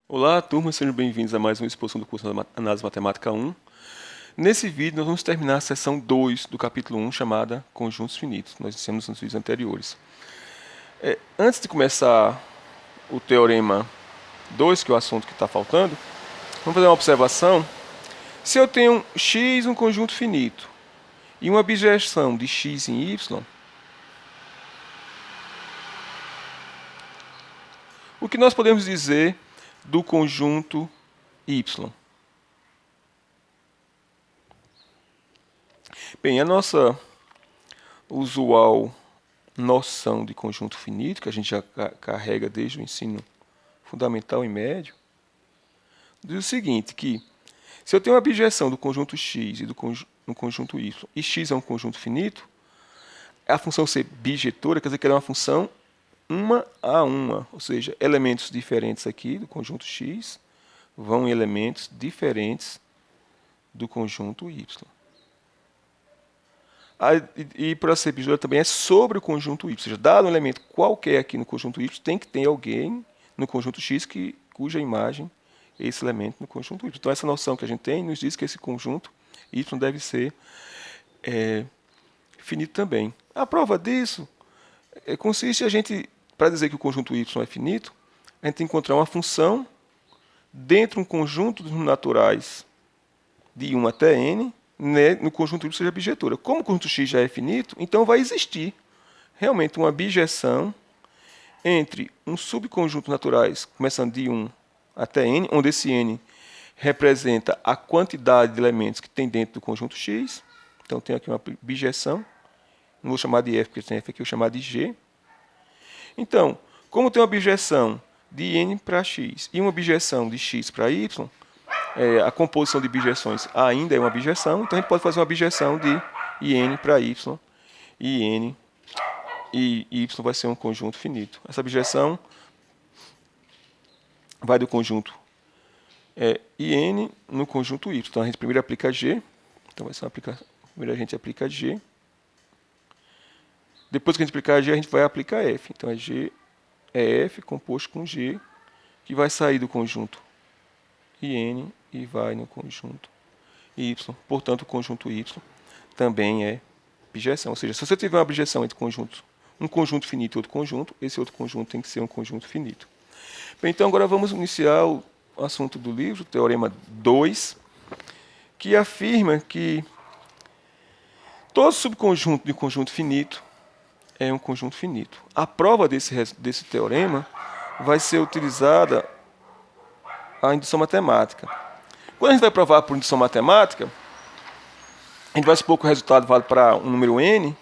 Olá, turma, sejam bem-vindos a mais uma exposição do curso Análise Matemática 1. Nesse vídeo, nós vamos terminar a seção 2 do capítulo 1, chamada Conjuntos Finitos. Nós dissemos nos vídeos anteriores. Antes de começar o teorema 2, que é o assunto que está faltando, vamos fazer uma observação. Se eu tenho x, um conjunto finito, e uma bijeção de x em y, o que nós podemos dizer do conjunto y? Bem, a nossa usual noção de conjunto finito, que a gente já carrega desde o ensino fundamental e médio, diz o seguinte, que se eu tenho uma bijeção do conjunto x e do conjunto y, e x é um conjunto finito, a função ser bijetora quer dizer que ela é uma função uma a uma, ou seja, elementos diferentes aqui do conjunto x vão em elementos diferentes do conjunto y. E para ser bijetora também é sobre o conjunto y, ou seja, dado um elemento qualquer aqui no conjunto y, tem que ter alguém no conjunto x cuja imagem é esse elemento no conjunto y. Então essa noção que a gente tem nos diz que esse conjunto y deve ser finito também. A prova disso consiste a gente, para dizer que o conjunto y é finito, a gente tem que encontrar uma função dentro de um conjunto dos naturais de 1 até n, né, no conjunto y seja bijetora. Como o conjunto x já é finito, então vai existir realmente uma bijeção entre um subconjunto naturais, começando de 1 até n, onde esse n representa a quantidade de elementos que tem dentro do conjunto x. Então, tem aqui uma bijeção. Não vou chamar de f, porque tem f aqui, eu vou chamar de g. Então, como tem uma bijeção de n para x e uma bijeção de x para y, a composição de bijeções ainda é uma bijeção, então a gente pode fazer uma bijeção de n para y, e n e y vai ser um conjunto finito. Essa bijeção vai do conjunto in no conjunto y. Então a gente primeiro aplica g, então vai ser uma aplicação. Primeiro a gente aplica g. Depois que a gente aplicar g, a gente vai aplicar f. Então g é f composto com g, que vai sair do conjunto in e vai no conjunto y. Portanto, o conjunto y também é bijeção. Ou seja, se você tiver uma bijeção entre um conjunto finito e outro conjunto, esse outro conjunto tem que ser um conjunto finito. Bem, então agora vamos iniciar o assunto do livro, o Teorema 2, que afirma que todo subconjunto de conjunto finito é um conjunto finito. A prova desse teorema vai ser utilizada a indução matemática. Quando a gente vai provar por indução matemática, a gente vai supor que o resultado vale para um número n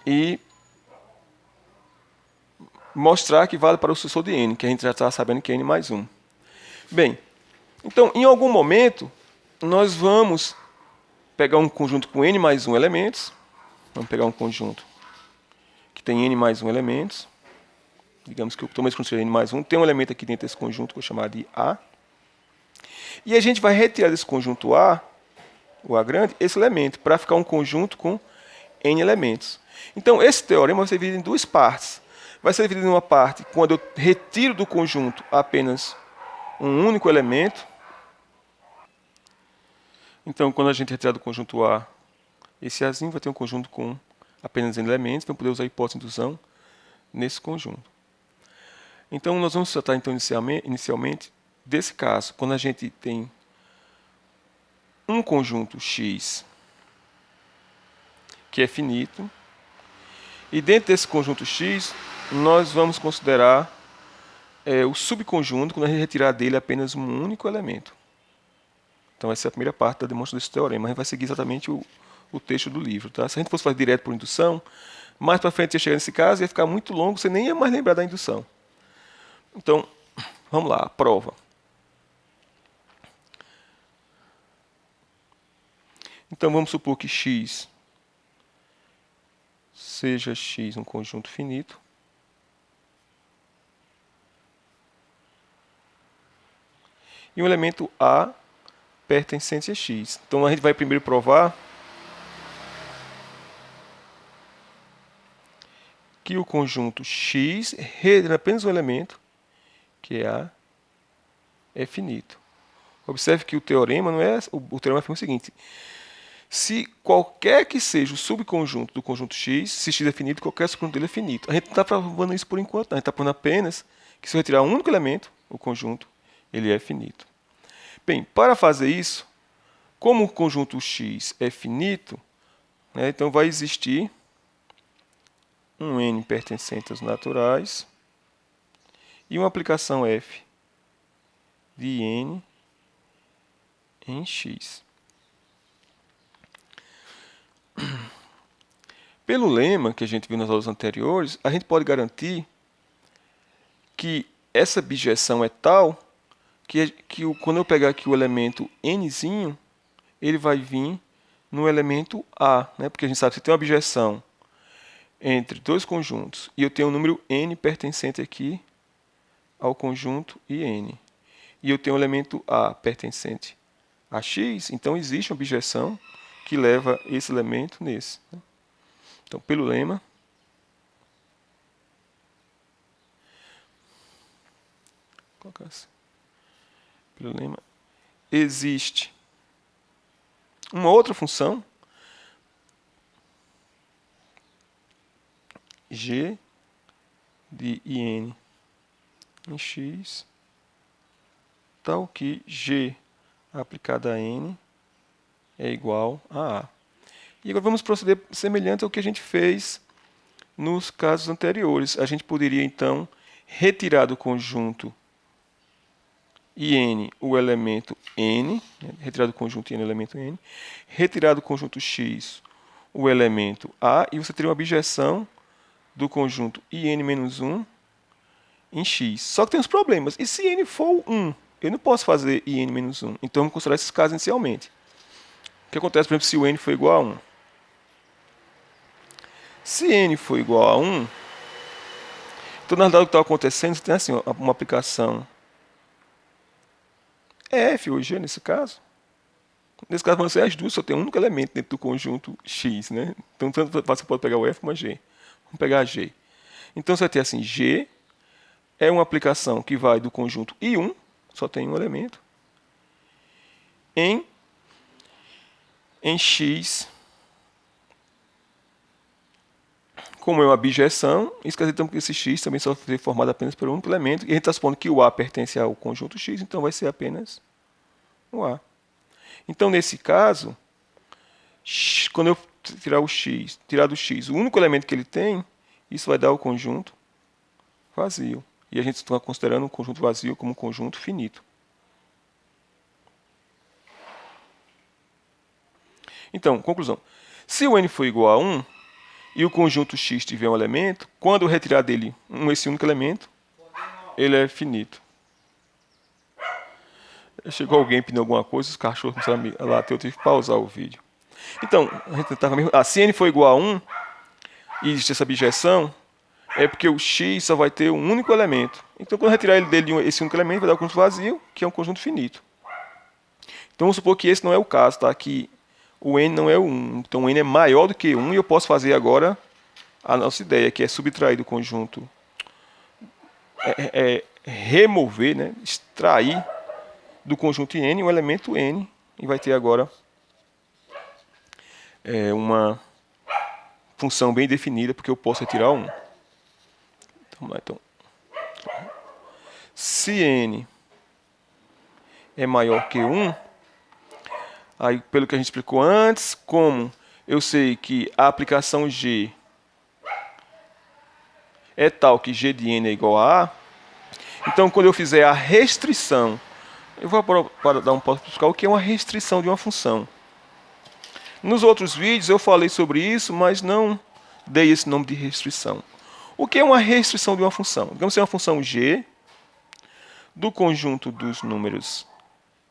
e mostrar que vale para o sucessor de n, que a gente já está sabendo que é n mais 1. Bem, então, em algum momento, nós vamos pegar um conjunto com n mais 1 elementos. Vamos pegar um conjunto que tem n mais 1 elementos. Digamos que eu tomo esse conjunto de n mais 1. Tem um elemento aqui dentro desse conjunto que eu vou chamar de A. E a gente vai retirar desse conjunto A, o A grande, esse elemento, para ficar um conjunto com n elementos. Então, esse teorema vai ser dividido em duas partes. Vai ser dividido em uma parte quando eu retiro do conjunto apenas um único elemento. Então, quando a gente retirar do conjunto A esse Azinho, vai ter um conjunto com apenas n elementos. Vamos poder usar a hipótese de indução nesse conjunto. Então, nós vamos tratar então, inicialmente desse caso, quando a gente tem um conjunto X que é finito, e dentro desse conjunto X, nós vamos considerar o subconjunto quando a gente retirar dele apenas um único elemento. Então, essa é a primeira parte da demonstração desse teorema. A gente vai seguir exatamente o texto do livro. Tá? Se a gente fosse fazer direto por indução, mais para frente ia chegar nesse caso, ia ficar muito longo, você nem ia mais lembrar da indução. Então, vamos lá, a prova. Então, vamos supor que x seja x um conjunto finito. E um elemento A pertencente a x. Então, a gente vai primeiro provar que o conjunto x é apenas um elemento, que é A, é finito. Observe que o teorema não é. O teorema afirma o seguinte: se qualquer que seja o subconjunto do conjunto X, se X é finito, qualquer subconjunto dele é finito. A gente não está provando isso por enquanto, a gente está provando apenas que se eu retirar um único elemento, o conjunto, ele é finito. Bem, para fazer isso, como o conjunto X é finito, né, então vai existir um N pertencente aos naturais e uma aplicação F de N em X. Pelo lema que a gente viu nas aulas anteriores, a gente pode garantir que essa bijeção é tal que quando eu pegar aqui o elemento nzinho, ele vai vir no elemento A, né? Porque a gente sabe que se tem uma bijeção entre dois conjuntos e eu tenho um número n pertencente aqui ao conjunto IN, e eu tenho um elemento A pertencente a X, então existe uma bijeção que leva esse elemento nesse, né? Então, pelo lema, existe uma outra função, g de IN em X, tal que g aplicado a n é igual a A. E agora vamos proceder semelhante ao que a gente fez nos casos anteriores. A gente poderia, então, retirar do conjunto IN o elemento N, né? Retirar do conjunto IN o elemento N, retirar do conjunto X o elemento A, e você teria uma bijeção do conjunto IN-1 em X. Só que tem uns problemas. E se N for 1? Eu não posso fazer IN-1. Então, vamos considerar esses casos inicialmente. O que acontece, por exemplo, se o N for igual a 1? Se N for igual a 1, então, na verdade, o que está acontecendo, você tem assim, uma aplicação F ou G, nesse caso. Nesse caso, vão ser as duas, só tem um único elemento dentro do conjunto X, né? Então, tanto você pode pegar o F como a G. Vamos pegar a G. Então, você vai ter assim, G é uma aplicação que vai do conjunto I1, só tem um elemento, em X, como é uma bijeção, isso quer dizer então, que esse X também só foi formado apenas por um único elemento, e a gente está supondo que o A pertence ao conjunto X, então vai ser apenas o A. Então, nesse caso, quando eu tirar o X, tirar do X o único elemento que ele tem, isso vai dar o conjunto vazio. E a gente está considerando o conjunto vazio como um conjunto finito. Então, conclusão. Se o N for igual a 1 e o conjunto X tiver um elemento, quando eu retirar dele esse único elemento, ele é finito. Chegou alguém pedindo alguma coisa, os cachorros não sabem lá, eu tive que pausar o vídeo. Então, a gente tentava mesmo. Se N for igual a 1 e existe essa bijeção, é porque o X só vai ter um único elemento. Então, quando eu retirar dele esse único elemento, vai dar um conjunto vazio, que é um conjunto finito. Então, vamos supor que esse não é o caso, tá? Que o N não é o 1. Então, o N é maior do que 1 e eu posso fazer agora a nossa ideia, que é subtrair do conjunto, remover, né? Extrair do conjunto N o elemento N e vai ter agora uma função bem definida, porque eu posso retirar 1. Então, se N é maior que 1, aí, pelo que a gente explicou antes, como eu sei que a aplicação G é tal que G de N é igual a A, então, quando eu fizer a restrição, eu vou dar um passo para explicar o que é uma restrição de uma função. Nos outros vídeos eu falei sobre isso, mas não dei esse nome de restrição. O que é uma restrição de uma função? Digamos que é uma função G do conjunto dos números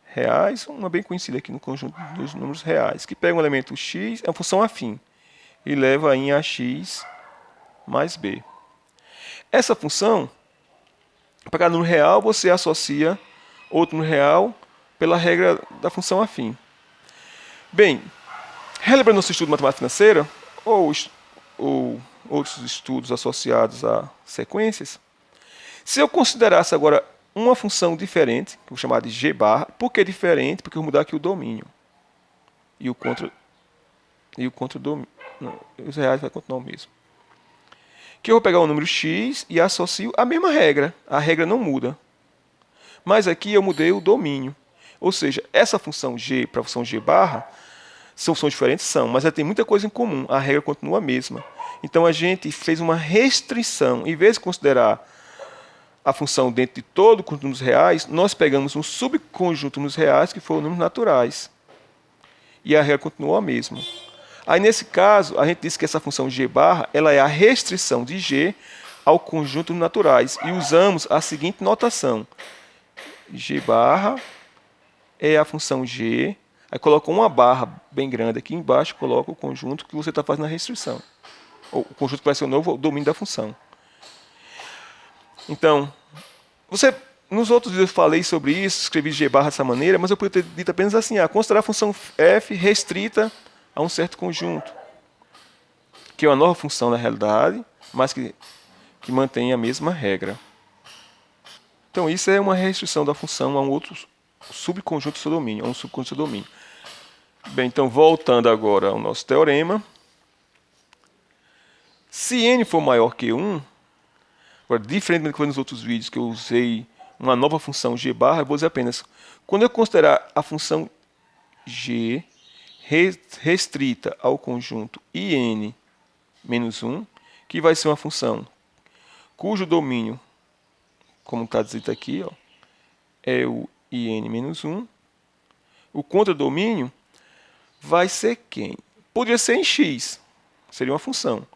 reais, uma bem conhecida aqui no conjunto dos números reais, que pega um elemento x, é uma função afim, e leva em ax mais b. Essa função, para cada número real, você associa outro número real pela regra da função afim. Bem, relembrando nosso estudo de matemática financeira, ou outros estudos associados a sequências, se eu considerasse agora uma função diferente, que eu vou chamar de g barra. Por que diferente? Porque eu vou mudar aqui o domínio. E o contra-domínio. Os reais vai continuar o mesmo. Que eu vou pegar o número x e associo a mesma regra. A regra não muda. Mas aqui eu mudei o domínio. Ou seja, essa função g para a função g barra, são funções diferentes? São, mas ela tem muita coisa em comum. A regra continua a mesma. Então a gente fez uma restrição. Em vez de considerar a função dentro de todo o conjunto dos reais, nós pegamos um subconjunto nos reais, que foram números naturais. E a regra continuou a mesma. Aí, nesse caso, a gente disse que essa função g barra ela é a restrição de g ao conjunto dos naturais. E usamos a seguinte notação. G barra é a função g. Aí coloca uma barra bem grande aqui embaixo, coloca o conjunto que você está fazendo a restrição. Ou o conjunto que vai ser o novo domínio da função. Então, nos outros vídeos eu falei sobre isso, escrevi g barra dessa maneira, mas eu poderia ter dito apenas assim, considerar a função f restrita a um certo conjunto, que é uma nova função na realidade, mas que mantém a mesma regra. Então, isso é uma restrição da função a um outro subconjunto do seu domínio, a um subconjunto do seu domínio. Bem, então, voltando agora ao nosso teorema. Se n for maior que 1, agora, diferente do que foi nos outros vídeos, que eu usei uma nova função g barra, eu vou dizer apenas, quando eu considerar a função g restrita ao conjunto in menos 1, que vai ser uma função cujo domínio, como está dito aqui, é o in menos 1, o contradomínio vai ser quem? Poderia ser em x, seria uma função.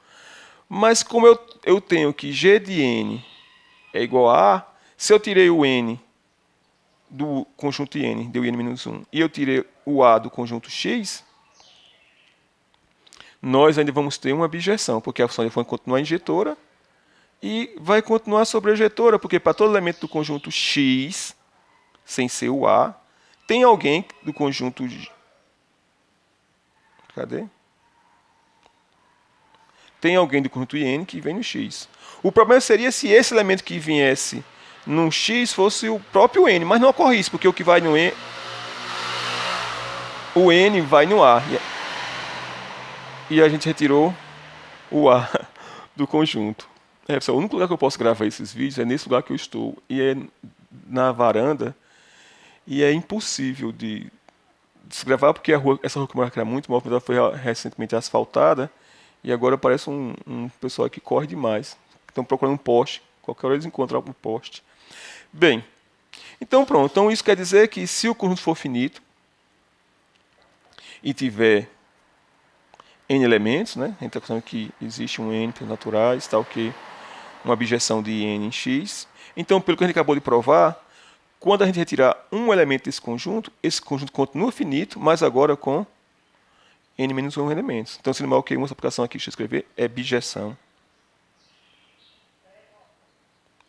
Mas como eu tenho que g de n é igual a A, se eu tirei o n do conjunto n, deu n menos 1, e eu tirei o A do conjunto x, nós ainda vamos ter uma bijeção, porque a função vai continuar injetora e vai continuar sobrejetora, porque para todo elemento do conjunto x, sem ser o A, tem alguém do conjunto... Cadê? Tem alguém do conjunto n que vem no x. O problema seria se esse elemento que viesse no x fosse o próprio n, mas não ocorre isso, porque o que vai no n, o n vai no A. E a gente retirou o A do conjunto. O único lugar que eu posso gravar esses vídeos é nesse lugar que eu estou, e é na varanda, e é impossível de se gravar, porque essa rua que eu moro era muito movimentada, foi recentemente asfaltada, e agora parece um pessoal que corre demais. Estão procurando um poste, qualquer hora eles encontram algum poste. Bem, então pronto. Então isso quer dizer que se o conjunto for finito e tiver n elementos, né? A gente está falando que existe um n naturais, tal que uma abjeção de n em x. Então, pelo que a gente acabou de provar, quando a gente retirar um elemento desse conjunto, esse conjunto continua finito, mas agora com n menos 1 elementos. Então, se não que uma aplicação aqui que eu escrever é bijeção.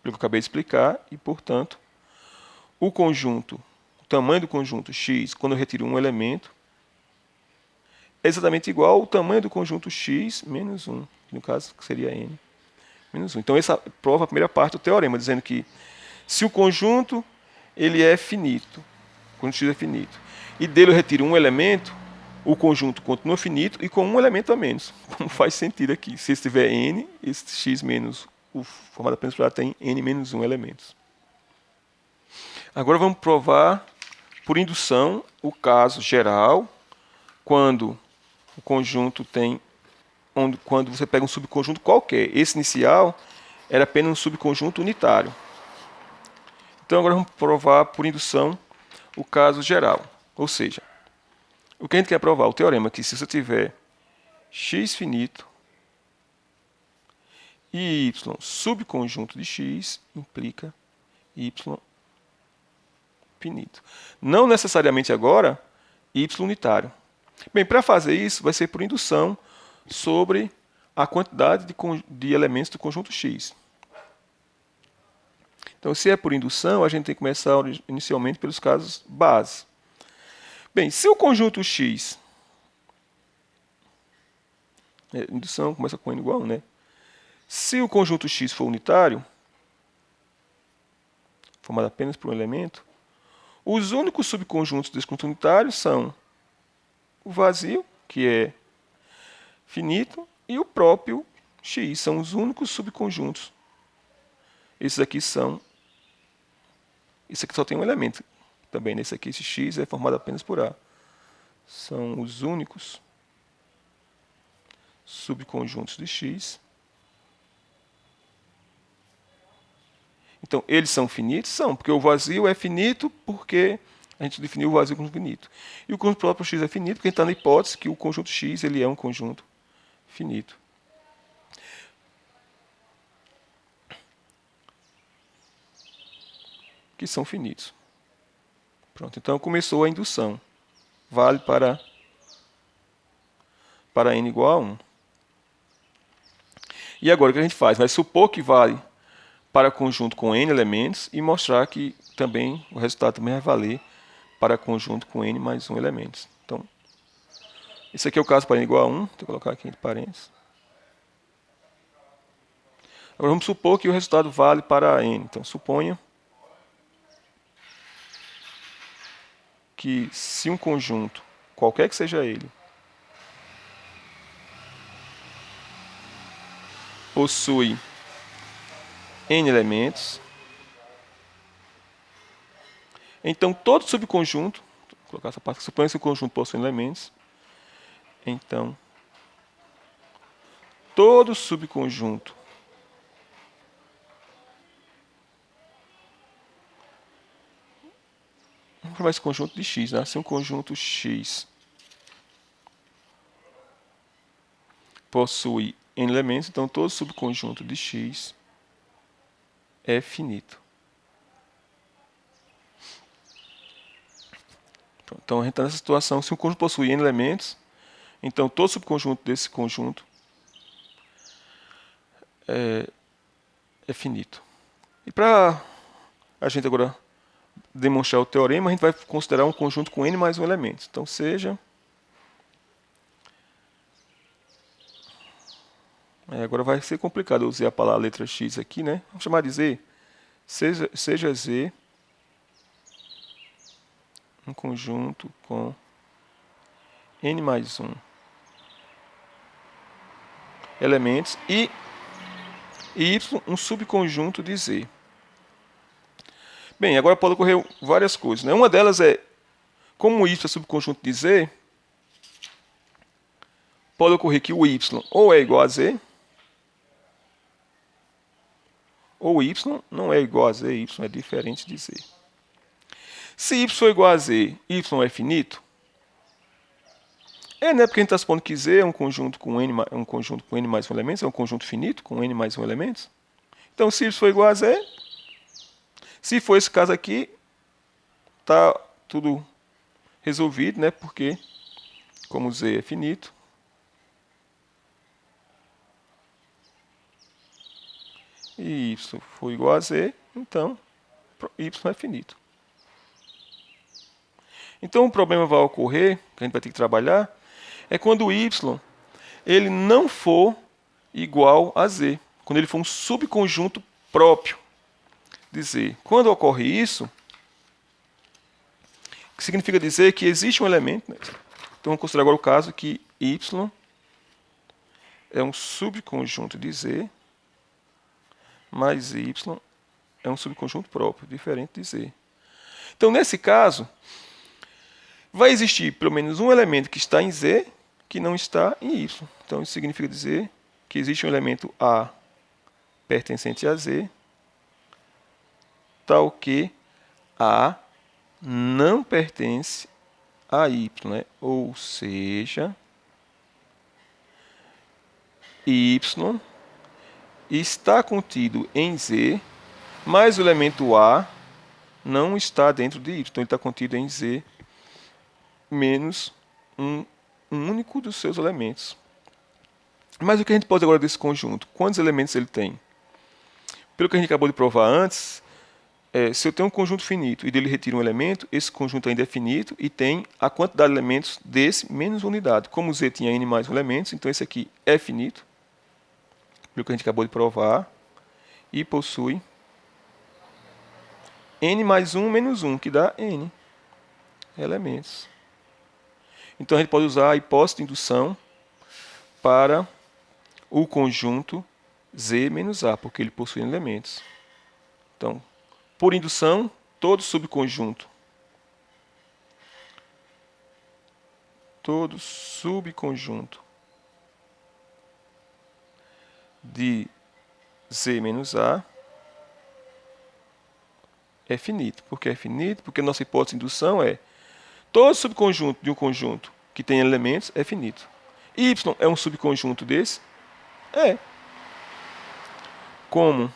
Pelo que eu acabei de explicar, e, portanto, o tamanho do conjunto x, quando eu retiro um elemento, é exatamente igual ao tamanho do conjunto x menos 1, que no caso seria n menos 1. Então, essa prova a primeira parte do teorema, dizendo que se o conjunto ele é finito, o conjunto x é finito, e dele eu retiro um elemento, o conjunto continua finito e com um elemento a menos. Como faz sentido aqui. Se tiver n, esse x menos o formado peninsular tem n menos 1 elementos. Agora vamos provar por indução o caso geral, quando o conjunto tem, quando você pega um subconjunto qualquer. Esse inicial era apenas um subconjunto unitário. Então agora vamos provar por indução o caso geral. Ou seja, o que a gente quer provar? O teorema que se você tiver x finito e y subconjunto de x, implica y finito. Não necessariamente agora y unitário. Bem, para fazer isso, vai ser por indução sobre a quantidade de elementos do conjunto x. Então, se é por indução, a gente tem que começar inicialmente pelos casos base. Bem, se o conjunto x... indução começa com n igual, né? Se o conjunto x for unitário, formada apenas por um elemento, os únicos subconjuntos desse conjunto unitário são o vazio, que é finito, e o próprio X. São os únicos subconjuntos. Esses aqui são... Isso aqui só tem um elemento. Também nesse aqui, esse X é formado apenas por A. São os únicos subconjuntos de X. Então, eles são finitos? São, porque o vazio é finito porque a gente definiu o vazio como finito. E o conjunto próprio X é finito porque a gente está na hipótese que o conjunto X ele é um conjunto finito. Que são finitos. Pronto, então começou a indução. Vale para n igual a 1. E agora o que a gente faz? Vai supor que vale para conjunto com n elementos e mostrar que também o resultado também vai valer para conjunto com n mais 1 elementos. Então, esse aqui é o caso para n igual a 1. Vou colocar aqui entre parênteses. Agora vamos supor que o resultado vale para n. Então, suponha que se um conjunto, qualquer que seja ele, possui n elementos, então todo subconjunto, vou colocar essa parte, suponha que o conjunto possui elementos, então todo subconjunto vamos chamar esse conjunto de X, né? Se um conjunto X possui n elementos, então todo subconjunto de X é finito. Então a gente está nessa situação, se um conjunto possui n elementos, então todo subconjunto desse conjunto é finito. E para a gente agora demonstrar o teorema, a gente vai considerar um conjunto com n mais um elemento. Então seja... agora vai ser complicado eu usar a letra X aqui, né? Vamos chamar de Z. Seja Z um conjunto com n mais 1 elementos e Y um subconjunto de Z. Bem, agora pode ocorrer várias coisas, né? Uma delas é, como Y é subconjunto de Z, pode ocorrer que o Y ou é igual a Z, ou Y não é igual a Z, Y é diferente de Z. Se Y for igual a Z, Y é finito? Né? Porque a gente está supondo que Z é um conjunto com n mais um elementos, é um conjunto finito com n mais um elementos. Então, se Y for igual a Z, se for esse caso aqui, está tudo resolvido, né? Porque, como Z é finito, e Y for igual a Z, então Y é finito. Então, o problema vai ocorrer, que a gente vai ter que trabalhar, é quando o Y ele não for igual a Z, quando ele for um subconjunto próprio de Z. Quando ocorre isso, significa dizer que existe um elemento, né? Então vamos considerar agora o caso que Y é um subconjunto de Z, mais Y é um subconjunto próprio, diferente de Z. Então, nesse caso, vai existir pelo menos um elemento que está em Z que não está em Y. Então, isso significa dizer que existe um elemento A pertencente a Z, tal que A não pertence a Y, né? Ou seja, Y está contido em Z, mas o elemento A não está dentro de Y. Então, ele está contido em Z menos um único dos seus elementos. Mas o que a gente pode agora desse conjunto? Quantos elementos ele tem? Pelo que a gente acabou de provar antes, se eu tenho um conjunto finito e dele retiro um elemento, esse conjunto ainda é finito e tem a quantidade de elementos desse menos unidade. Como Z tinha n mais elementos, então esse aqui é finito, pelo que a gente acabou de provar, e possui n mais 1 menos 1, que dá n elementos. Então a gente pode usar a hipótese de indução para o conjunto Z menos A, porque ele possui elementos. Então, por indução, todo subconjunto de Z menos A é finito. Por que é finito? Porque a nossa hipótese de indução é todo subconjunto de um conjunto que tem elementos é finito. Y é um subconjunto desse? É. Como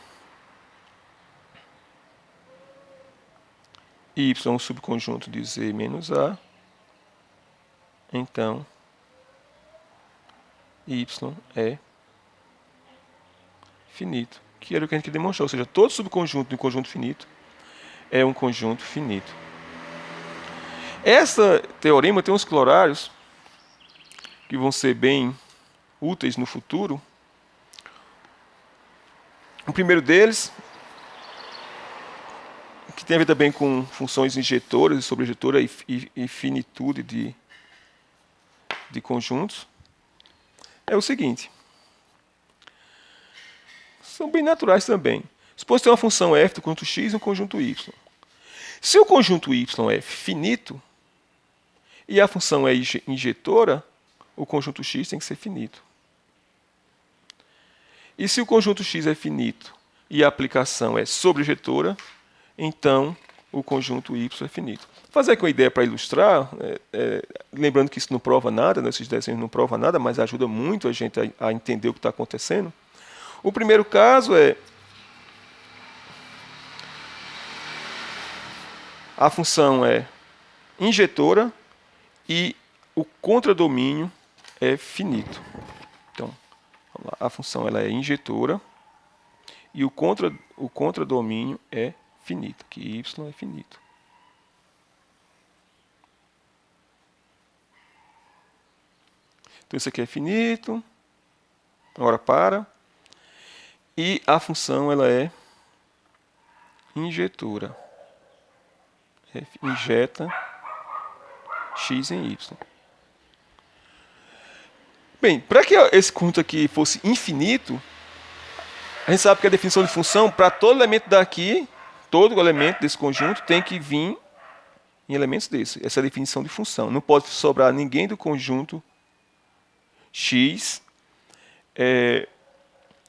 Y é um subconjunto de Z menos A, então Y é finito, que era o que a gente demonstrou. Ou seja, todo subconjunto de um conjunto finito é um conjunto finito. Esse teorema tem uns clorários que vão ser bem úteis no futuro. O primeiro deles, que tem a ver também com funções injetoras e sobrejetoras e finitude de conjuntos, é o seguinte. São bem naturais também. Supõe que tem uma função f do conjunto x e um conjunto y. Se o conjunto y é finito e a função é injetora, o conjunto x tem que ser finito. E se o conjunto x é finito e a aplicação é sobrejetora, então o conjunto y é finito. Vou fazer aqui uma ideia para ilustrar, lembrando que isso não prova nada, né, esses desenhos não provam nada, mas ajuda muito a gente a entender o que está acontecendo. O primeiro caso é a função é injetora e o contradomínio é finito. Então, vamos lá, a função ela é injetora e o contradomínio é finito, que y é finito. Então isso aqui é finito. Agora para. E a função ela é injetora. Injeta x em y. Bem, para que esse conjunto aqui fosse infinito, a gente sabe que a definição de função, para todo elemento daqui, todo elemento desse conjunto tem que vir em elementos desse. Essa é a definição de função. Não pode sobrar ninguém do conjunto x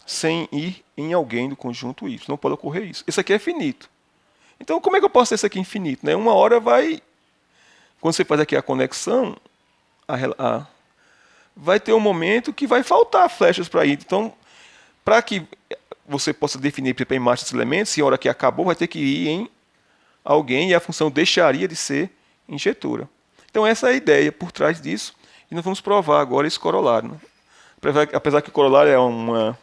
sem ir em alguém do conjunto y. Não pode ocorrer isso. Isso aqui é finito. Então, como é que eu posso ter isso aqui infinito? Né? Uma hora vai... Quando você faz aqui a conexão, vai ter um momento que vai faltar flechas para ir. Então, para que você possa definir a imagem desses elementos, se a hora que acabou, vai ter que ir em alguém e a função deixaria de ser injetora. Então, essa é a ideia por trás disso. E nós vamos provar agora esse corolário. Né? Apesar que o corolário é uma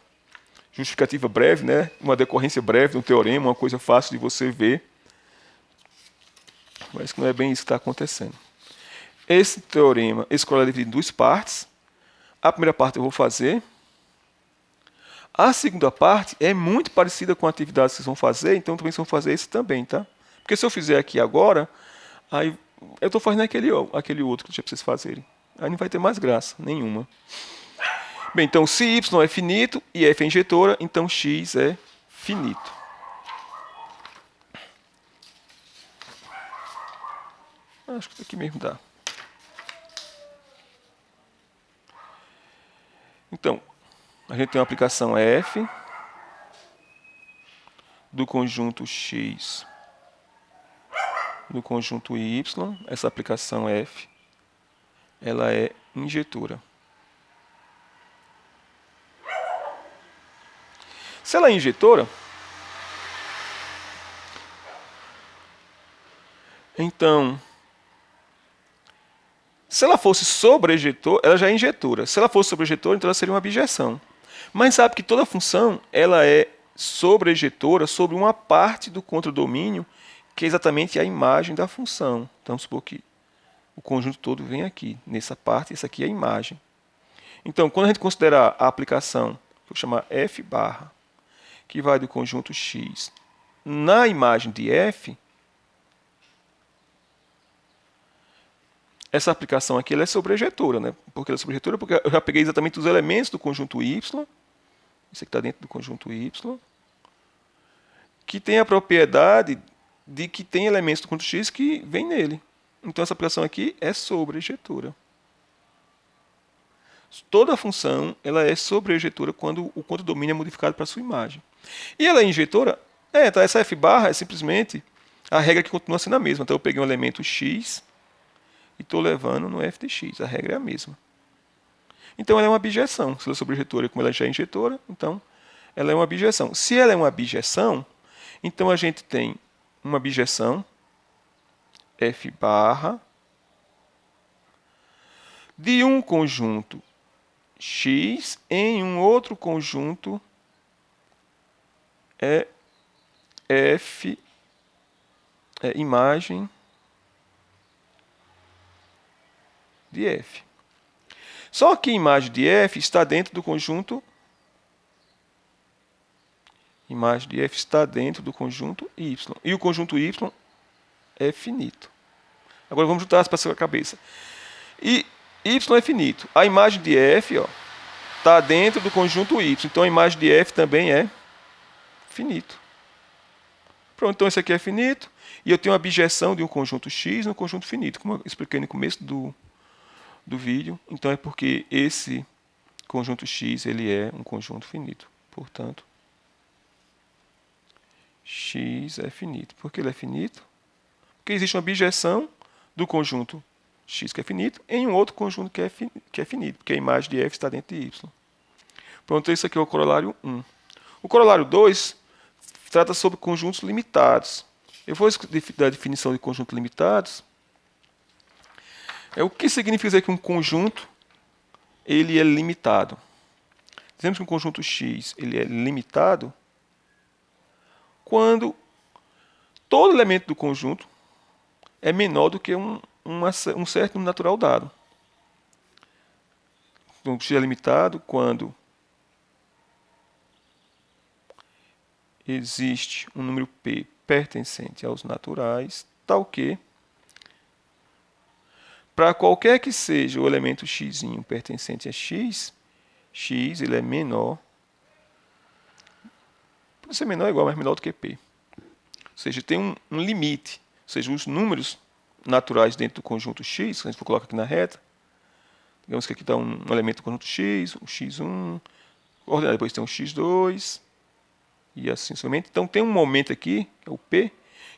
justificativa breve, né? Uma decorrência breve de um teorema, uma coisa fácil de você ver. Mas que não é bem isso que está acontecendo. Esse teorema, esse corolário é dividido em duas partes. A primeira parte eu vou fazer. A segunda parte é muito parecida com a atividade que vocês vão fazer, então também vocês vão fazer isso também, tá? Porque se eu fizer aqui agora, aí eu estou fazendo aquele outro que eu tinha para vocês fazerem. Aí não vai ter mais graça nenhuma. Bem, então se y é finito e f é injetora, então x é finito. Acho que isso aqui mesmo dá. Então, a gente tem uma aplicação f do conjunto x do conjunto y. Essa aplicação f ela é injetora. Se ela é injetora, então, se ela fosse sobrejetora, ela já é injetora. Se ela fosse sobrejetora, então ela seria uma abjeção. Mas sabe que toda função ela é sobrejetora sobre uma parte do contradomínio, que é exatamente a imagem da função. Então, vamos supor que o conjunto todo vem aqui, nessa parte, essa aqui é a imagem. Então, quando a gente considerar a aplicação, vou chamar f barra, que vai do conjunto x na imagem de F, essa aplicação aqui ela é sobrejetora, né? Porque ela é sobrejetora porque eu já peguei exatamente os elementos do conjunto Y, isso aqui está dentro do conjunto Y, que tem a propriedade de que tem elementos do conjunto X que vem nele. Então essa aplicação aqui é sobrejetora. Toda função ela é sobrejetora quando o contra-domínio é modificado para a sua imagem. E ela é injetora? Então essa f barra é simplesmente a regra que continua sendo a mesma. Então eu peguei um elemento x e estou levando no f de x. A regra é a mesma. Então ela é uma abjeção. Se ela é sobrejetora, como ela já é injetora, então ela é uma abjeção. Se ela é uma abjeção, então a gente tem uma abjeção f barra de um conjunto x em um outro conjunto f imagem de f. Só que a imagem de f está dentro do conjunto imagem de f está dentro do conjunto y. E o conjunto y é finito. Agora vamos juntar as para a sua cabeça. E y é finito. A imagem de f está dentro do conjunto y. Então a imagem de f também é finito. Pronto, então esse aqui é finito. E eu tenho uma abjeção de um conjunto x no conjunto finito, como eu expliquei no começo do vídeo. Então é porque esse conjunto x ele é um conjunto finito. Portanto, x é finito. Por que ele é finito? Porque existe uma abjeção do conjunto x, que é finito, em um outro conjunto que é finito, porque a imagem de f está dentro de y. Pronto, esse aqui é o corolário 1. O corolário 2 trata sobre conjuntos limitados. Eu vou dar a definição de conjuntos limitados. O que significa dizer que um conjunto ele é limitado? Dizemos que um conjunto X ele é limitado quando todo elemento do conjunto é menor do que um certo número natural dado. Então, X é limitado quando existe um número P pertencente aos naturais, tal que, para qualquer que seja o elemento x pertencente a x, x ele é menor, pode ser menor ou igual, mas menor do que P. Ou seja, tem um limite, ou seja, os números naturais dentro do conjunto x, se a gente for colocar aqui na reta, digamos que aqui está um elemento do conjunto x, o x1, ordenado, depois tem um x2, e assim somente. Então tem um momento aqui, que é o P,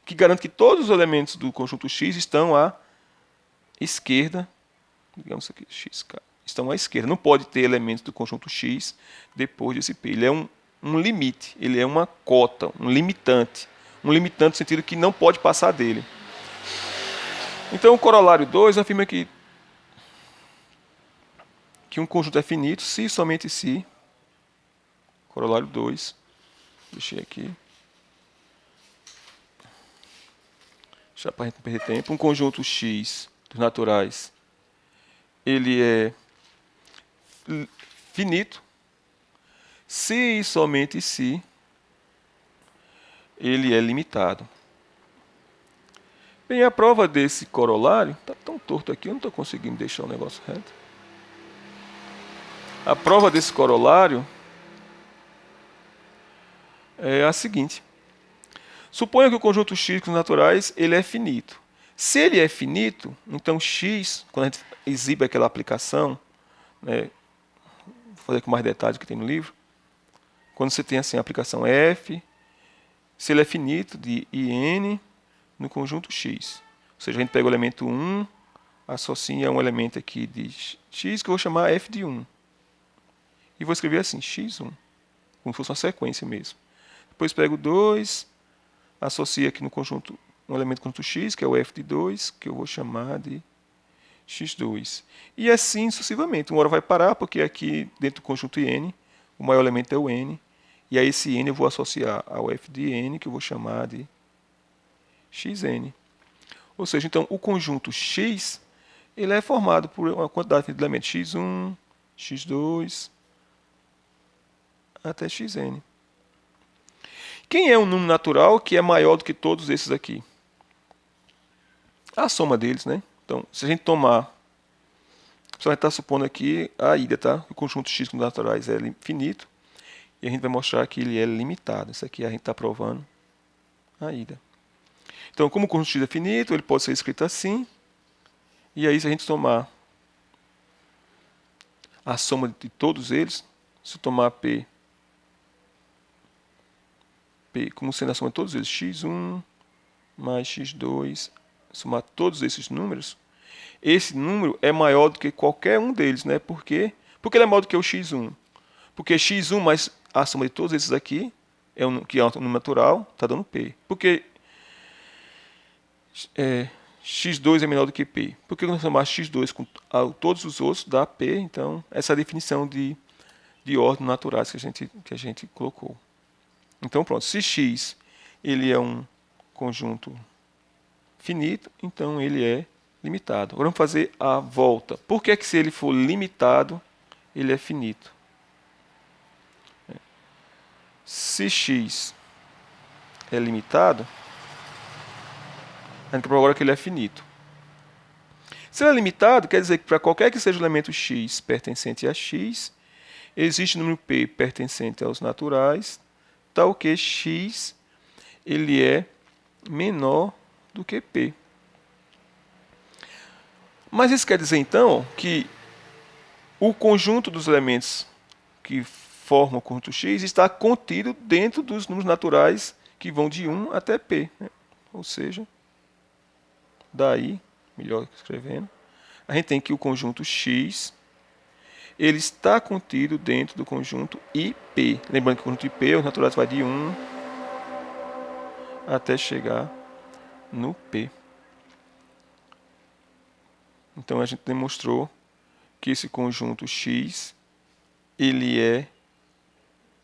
que garante que todos os elementos do conjunto X estão à esquerda, digamos aqui, XK, estão à esquerda. Não pode ter elementos do conjunto X depois desse P. Ele é um limite, ele é uma cota, um limitante. Um limitante no sentido que não pode passar dele. Então o corolário 2 afirma que um conjunto é finito se e somente se, corolário 2, deixei aqui, já para a gente não perder tempo, um conjunto X dos naturais, ele é finito, se e somente se ele é limitado. Bem, a prova desse corolário, está tão torto aqui, eu não estou conseguindo deixar o negócio reto. A prova desse corolário é a seguinte. Suponha que o conjunto X dos naturais ele é finito. Se ele é finito, então X, quando a gente exibe aquela aplicação, né, vou fazer com mais detalhes que tem no livro, quando você tem assim a aplicação F, se ele é finito de IN no conjunto X. Ou seja, a gente pega o elemento 1, associa um elemento aqui de X que eu vou chamar F de 1. E vou escrever assim, X1, como se fosse uma sequência mesmo. Depois pego 2, associo aqui no conjunto um elemento do conjunto X, que é o F de 2, que eu vou chamar de X2. E assim sucessivamente. Uma hora vai parar, porque aqui dentro do conjunto N, o maior elemento é o N. E a esse N eu vou associar ao F de N, que eu vou chamar de Xn. Ou seja, então, o conjunto X ele é formado por uma quantidade de elementos X1, X2, até Xn. Quem é um número natural que é maior do que todos esses aqui? A soma deles, né? Então, se a gente tomar... Só a gente está supondo aqui a ida, tá? O conjunto x com números naturais é finito. E a gente vai mostrar que ele é limitado. Isso aqui a gente está provando a ida. Então, como o conjunto x é finito, ele pode ser escrito assim. E aí, se a gente tomar a soma de todos eles, se eu tomar P como sendo a soma de todos eles, x1 mais x2, somar todos esses números, esse número é maior do que qualquer um deles, né? Por quê? Porque ele é maior do que o x1. Porque x1 mais a soma de todos esses aqui, que é um número natural, está dando P. Porque x2 é menor do que P. Porque quando somar x2 com todos os outros, dá P. Então, essa é a definição de ordens naturais que a gente colocou. Então, pronto. Se x ele é um conjunto finito, então ele é limitado. Agora vamos fazer a volta. Por que se ele for limitado, ele é finito? Se x é limitado, a gente prova agora que ele é finito. Se ele é limitado, quer dizer que para qualquer que seja o elemento x pertencente a x, existe o número p pertencente aos naturais, tal que x ele é menor do que p. Mas isso quer dizer, então, que o conjunto dos elementos que formam o conjunto x está contido dentro dos números naturais que vão de 1 até p. Né? Ou seja, daí, melhor escrevendo, a gente tem que o conjunto x ele está contido dentro do conjunto IP. Lembrando que o conjunto IP, os naturais vai de 1 até chegar no P. Então a gente demonstrou que esse conjunto X ele é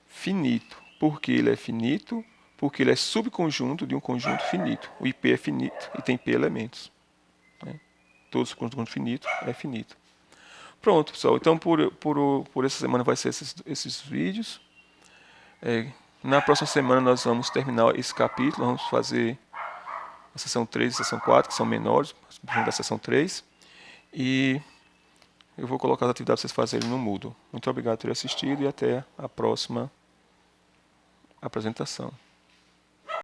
finito. Por que ele é finito? Porque ele é subconjunto de um conjunto finito. O IP é finito e tem P elementos. Né? Todo conjunto finito é finito. Pronto, pessoal. Então, por essa semana vai ser esses vídeos. Na próxima semana nós vamos terminar esse capítulo. Vamos fazer a sessão 3 e a sessão 4, que são menores, da sessão 3. E eu vou colocar as atividades para vocês fazerem no Moodle. Muito obrigado por ter assistido e até a próxima apresentação.